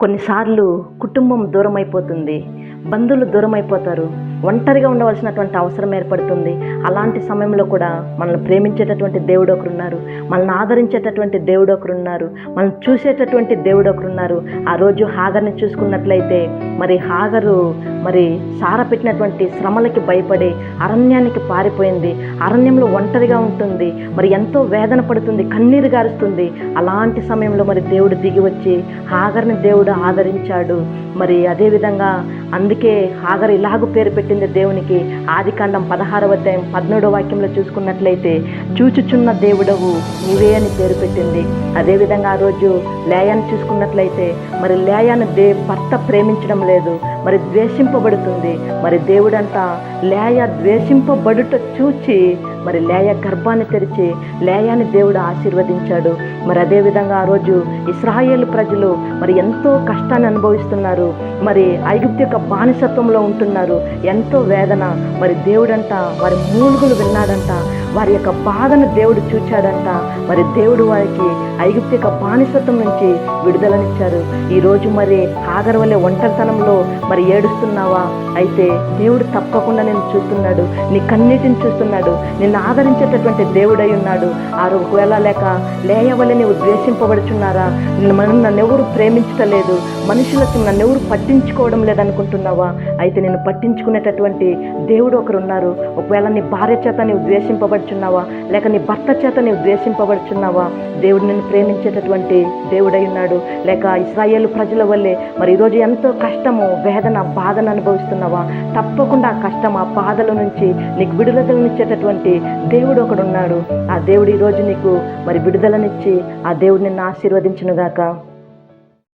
కొన్నిసార్లు కుటుంబం దూరం అయిపోతుంది, బంధువులు దూరం అయిపోతారు, ఒంటరిగా ఉండవలసినటువంటి అవసరం ఏర్పడుతుంది. అలాంటి సమయంలో కూడా మనల్ని ప్రేమించేటటువంటి దేవుడు ఒకరున్నారు, మనల్ని ఆదరించేటటువంటి దేవుడు ఒకరున్నారు, మనల్ని చూసేటటువంటి దేవుడు ఒకరున్నారు. ఆ రోజు హాగర్ని చూసుకున్నట్లయితే మరి హాగరు సార పెట్టినటువంటి శ్రమలకి భయపడి అరణ్యానికి పారిపోయింది. అరణ్యంలో ఒంటరిగా ఉంటుంది, ఎంతో వేదన పడుతుంది, కన్నీరు గారుస్తుంది. అలాంటి సమయంలో దేవుడు దిగి వచ్చి హాగర్ని దేవుడు ఆదరించాడు. అదేవిధంగా అందుకే హాగర్ ఇలాగ పేరు పెట్టింది దేవునికి. ఆదికాండం 16వ అధ్యాయం 17వ వాక్యంలో చూసుకున్నట్లయితే చూచుచున్న దేవుడవు నీవే అని పేరు పెట్టింది. అదేవిధంగా ఆ రోజు లేయాను చూసుకున్నట్లయితే లేయాను భర్త ప్రేమించడం లేదు, ద్వేషింపబడుతుంది. దేవుడంతా లేయ ద్వేషింపబడుట చూచి లేయ గర్భాన్ని తెరిచి లేయాని దేవుడు ఆశీర్వదించాడు. అదేవిధంగా ఆ రోజు ఇశ్రాయేలు ప్రజలు ఎంతో కష్టాన్ని అనుభవిస్తున్నారు, ఐగుప్తు యొక్క బానిసత్వంలో ఉంటున్నారు, ఎంతో వేదన. దేవుడంట వారి మూలుగులు విన్నాడంట, వారి యొక్క బాధను దేవుడు చూచాడంట. దేవుడు వారికి ఐగుప్తు యొక్క బానిసత్వం నుంచి విడుదలనిచ్చారు. ఈరోజు హాగర్ వలె ఒంటరితనంలో ఏడుస్తున్నావా? అయితే దేవుడు తప్పకుండా నేను చూస్తున్నాడు, నీ కన్నీటిని చూస్తున్నాడు, నిన్ను ఆదరించేటటువంటి దేవుడై ఉన్నాడు. ఒకవేళ లేక లేయ వలె నీవు ద్వేషింపబడుచున్నారా? నన్నెవరు ప్రేమించటలేదు, మనుషులకు నన్నెవరు పట్టించుకోవడం లేదనుకుంటున్నావా? అయితే నేను పట్టించుకునేటటువంటి దేవుడు ఒకరున్నారు. ఒకవేళ నీ భార్య చేత నీవు ద్వేషింపబడుచున్నావా, లేక నీ భర్త చేత నీవు ద్వేషింపబడుచున్నావా? దేవుడు నిన్ను ప్రేమించేటటువంటి దేవుడై ఉన్నాడు. లేక ఇశ్రాయేలు ప్రజల వల్లే ఈరోజు ఎంతో కష్టము, వేదన, బాధను అనుభవిస్తున్నావా? తప్పకుండా ఆ కష్టం, ఆ బాధల నుంచి నీకు విడుదలనిచ్చేటటువంటి దేవుడు ఒకడు ఉన్నాడు. ఆ దేవుడు ఈరోజు నీకు విడుదలనిచ్చి ఆ దేవుడు నిన్ను ఆశీర్వదించునుగాక.